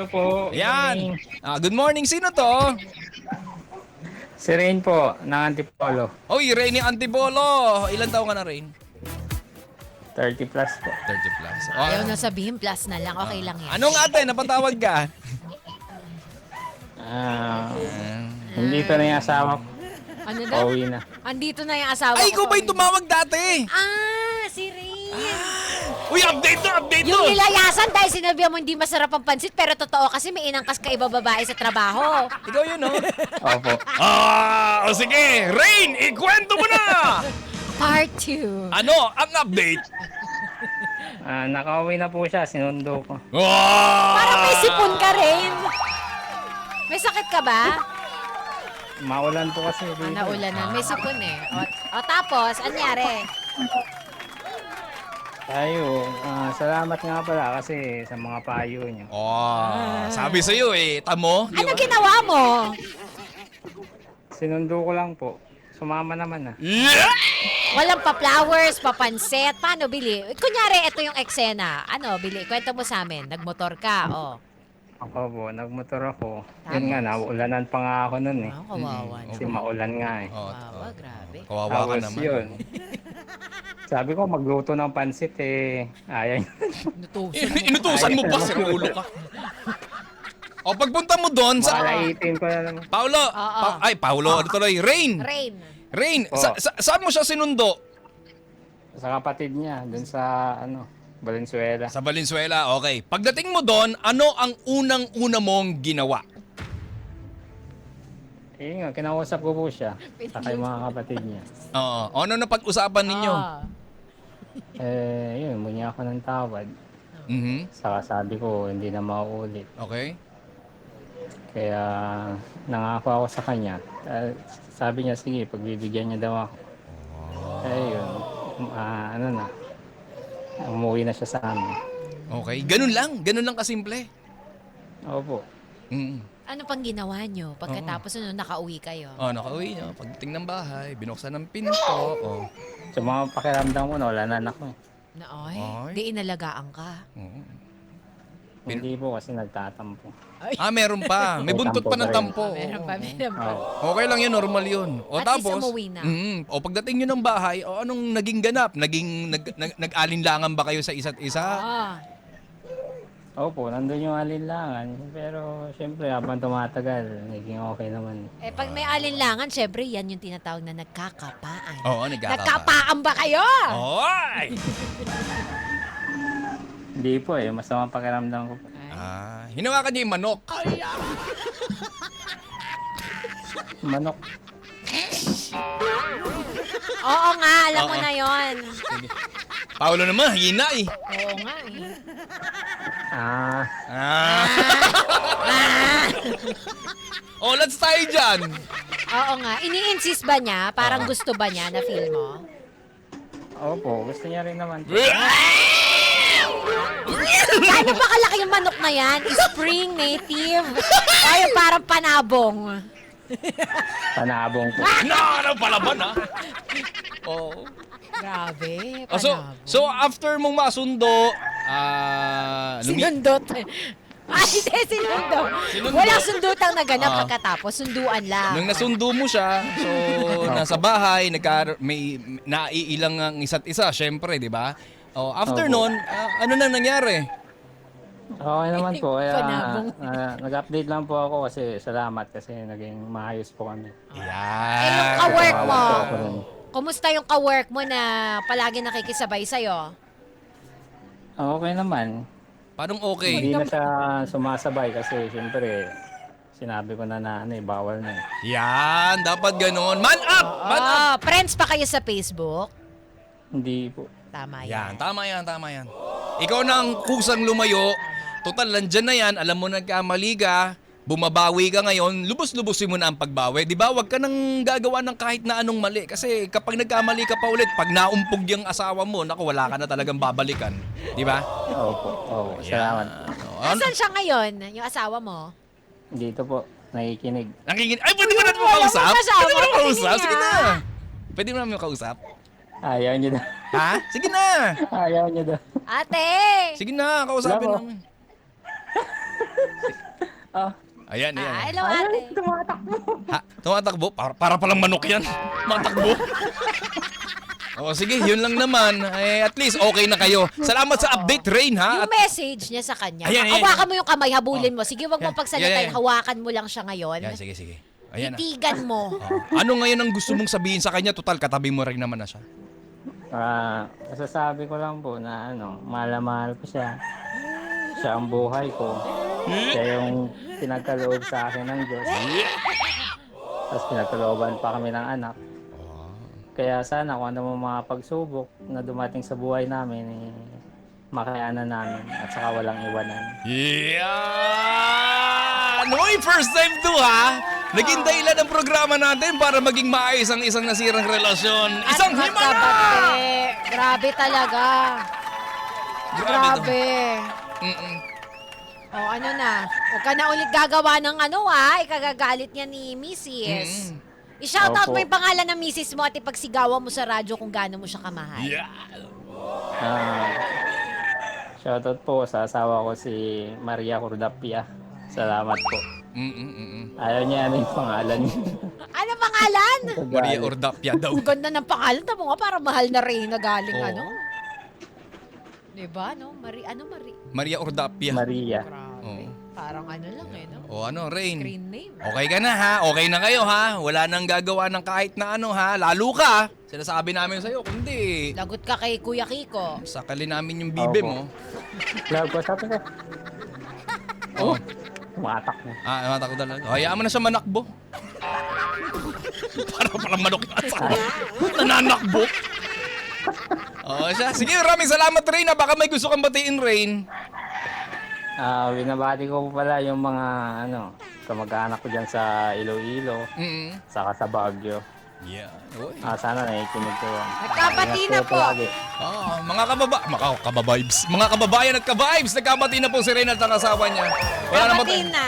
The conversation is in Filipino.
Hello po. Ayan. Good morning. Sino to? Si Rain po, ng Antipolo. Oy, Rain ni Antibolo. Ilan taon ka na, Rain? 30 plus po. 30 plus. Ayaw na sabihin, plus na lang. Okay lang yan. Anong ate? Napatawag ka? Nandito na yung asawa ko. Ano daw? Pauwi na. Andito na yung asawa Ay, ko. ikaw ba yung tumawag dati? Si Rain. Uy, update to, update to. Yung nilayasan dahil sinabi mo hindi masarap ang pansit pero totoo kasi may inangkas ka iba babae sa trabaho. Ikaw yun, no? Opo. O sige. Rain, ikwento mo na. Part 2. Ano ang update? Nakauwi na po siya, sinundo ko. Parang may sipon ka rin. May sakit ka ba? Maulan po kasi dito. Naulanan. May sipon eh. O tapos, anyari? Tayo, salamat nga pala kasi sa mga payo niyo. Sabi sa'yo eh. Tamo? Di Ano ba? ginawa mo? Sinundo ko lang po. Sumama naman na. Yeah! Walang pa-flowers, pa-panset. Paano, Billy? Kunyari, ito yung eksena. Ano, Billy? Kwento mo sa amin. Nagmotor ka, Ako po, nagmotor ako. Yun nga, naulanan pa nga ako nun eh. Kawawa. Kasi maulan nga eh. Kawawa, grabe. Kawawa ka Tapos naman. yun. Sabi ko, magluto ng pansit eh. Ayaw. Inutusan mo pa sa ulo ka. O pagpunta mo doon sa... Malaitin ko na naman. Paulo! Paulo, ano tuloy? Rain! Rain. Oh. Saan mo siya sinundo? Sa kapatid niya, dun sa Valenzuela. Sa Valenzuela, okay. Pagdating mo doon, ano ang unang-una mong ginawa? Eh nga, kinausap ko po siya. Saka yung mga kapatid niya. Oo. Ano na pag-usapan ninyo? Yun, bunyi ako ng tawad. Mhm. Saka sabi ko, hindi na mauulit. Okay. Kaya nangako ako sa kanya. Sabi niya, sige, pagbibigyan niya daw ako. Yun, umuwi na siya sa amin. Okay. Ganun lang kasimple. Opo. Mm. Ano pang ginawa nyo pagkatapos nung nakauwi kayo? Nakauwi niya. Pagdating ng bahay, binuksan ng pinto. Sa mga pakiramdam ko, wala na anak ko. Ay. Ay. Di inalagaan ka. Hindi po kasi nagtatampo. Meron pa. May buntot pa ng tampo. Meron pa. Okay lang yun, normal yun. O At least tapos, umuwi na. O pagdating nyo ng bahay, anong naging ganap? Nag-alinlangan ba kayo sa isa't isa? Opo, nandun yung alinlangan. Pero syempre, habang tumatagal, naging okay naman. Pag may alinlangan, syempre, yan yung tinatawag na nagkakapaan. Oo, nagkakapaan. Nagkapaan ba kayo? Oy! Hindi po masama pakiramdam ko. Hinawakan niya yung manok. Manok. Oo nga, alam mo na yon. Paolo naman, hina eh. Oo nga eh. Let's tayo dyan. Oo nga. Ini-insist ba niya? Parang gusto ba niya na feel mo? Opo, gusto niya rin naman. Gaano ba kalaki yung manok na yan? Spring, native? Ay, parang panabong. Panabong po. Ano palaban ha? Oo. Grabe, So, panabong. so after mong masundo, Sinundot. Hindi, sinundo. Walang sundutang naganap pagkatapos. Sunduan lang. nung nasundo mo siya, so nasa bahay, may naiilang ang isa't isa, syempre, di ba? After Opo. nun, ano na nangyari? Okay naman po. Kaya Panabong. nag-update lang po ako kasi salamat kasi naging maayos po kami. Yan. Yung ka-work mo, Tumawag po ako rin. kumusta yung ka-work mo na palagi nakikisabay sa'yo? Okay naman. Paano okay? Hindi na siya sumasabay kasi siyempre sinabi ko na bawal na eh. Yan, dapat ganon. Man up! Man up! Friends pa kayo sa Facebook? Hindi po. Tama Yan, yan. tama yan. Ikaw na ang kusang lumayo. Total, nandyan na yan. Alam mo nagkamali ka. Bumabawi ka ngayon. Lubos-lubusin mo na ang pagbawi. Di ba? Huwag ka nang gagawa ng kahit na anong mali. Kasi kapag nagkamali ka pa ulit, pag naumpog yung asawa mo, naku, wala ka na talagang babalikan. Di ba? Opo, salamat. Nasaan siya ngayon, yung asawa mo? Dito po, nakikinig. Ay, pwede mo natin makausap? Wala mo kasama, Pwede mo natin makausap? nakikinig Sige na. niya. Pwede mo namin makausap? Ayaw niyo daw. Ha? Sige na. Ayaw niyo daw. Ate! Sige na, kausapin Wala po. namin. Ah, Ayan, ayan. Hello, ate. tumatakbo. Ha, tumatakbo? Para palang manok yan. Matakbo. O sige, yun lang naman. At least okay na kayo. Salamat sa update, Rain, ha? Yung message niya sa kanya. Ayan, ayan. Hawakan mo yung kamay, habulin mo. Sige, wag mo Yan, pagsalitain. yan. Hawakan mo lang siya ngayon. Yan, sige, sige. Ayan na. Titigan mo. Ano ngayon ang gusto mong sabihin sa kanya? Total, katabi mo rin naman na siya. Masasabi ko lang po na mahal na mahal ko siya. Siya ang buhay ko. Siya yung pinagkaloob sa akin ng Diyos. Tapos pinagkalooban pa kami ng anak. Kaya sana kung ano mga pagsubok na dumating sa buhay namin, makayanan namin at saka walang iwanan. Yeah! Uy, first time to, ha? Naging dahilan ang programa natin para maging maayos ang isang nasirang relasyon. Isang At himala! magkabate. Grabe talaga. Grabe. Mm-mm. O ano na? Huwag ka na ulit gagawa ng ikagagalit niya ni Mrs. I-shoutout Opo. mo yung pangalan ng Mrs. mo at ipagsigawan mo sa radyo kung gaano mo siya kamahal. Yeah! Shoutout po sa asawa ko si Maria Cordapia. Salamat po. Ayaw niya yung pangalan niya. Ano pangalan? Maria Ordapia daw. Ang ganda ng pangalan. Tama nga, parang mahal na Reyna galing Oo. Diba, no? Maria Ordapia. Maria. Grabe. Oo. Parang ano lang no? O ano, Rain? Screen name. Okay ka na, ha? Okay na kayo, ha? Wala nang gagawa ng kahit na ha? Lalo ka. Sinasabi namin sa'yo, kundi Lagot ka kay Kuya Kiko. sakali namin yung bibe Opo. mo. Love ko, sabi ko, Oh. tumatakbo. Mata ko talaga. Hayaan mo na siya manakbo. Para palang manok yung asawa. Nananakbo. Siya. Sige, maraming salamat, Rain. Baka may gusto kang batiin, Rain. Binabati ko po pala yung mga kamag-anak ko dyan sa Iloilo, saka sa Baguio. Yeah. Uy. Sana nakikinig ko yan. Nagkabati na Ingat po. palagi. Mga kababibes. Mga kababayan at ka-vibes. Nagkabati na po si Rain at ang asawa niya. Wala na Kabatiin na.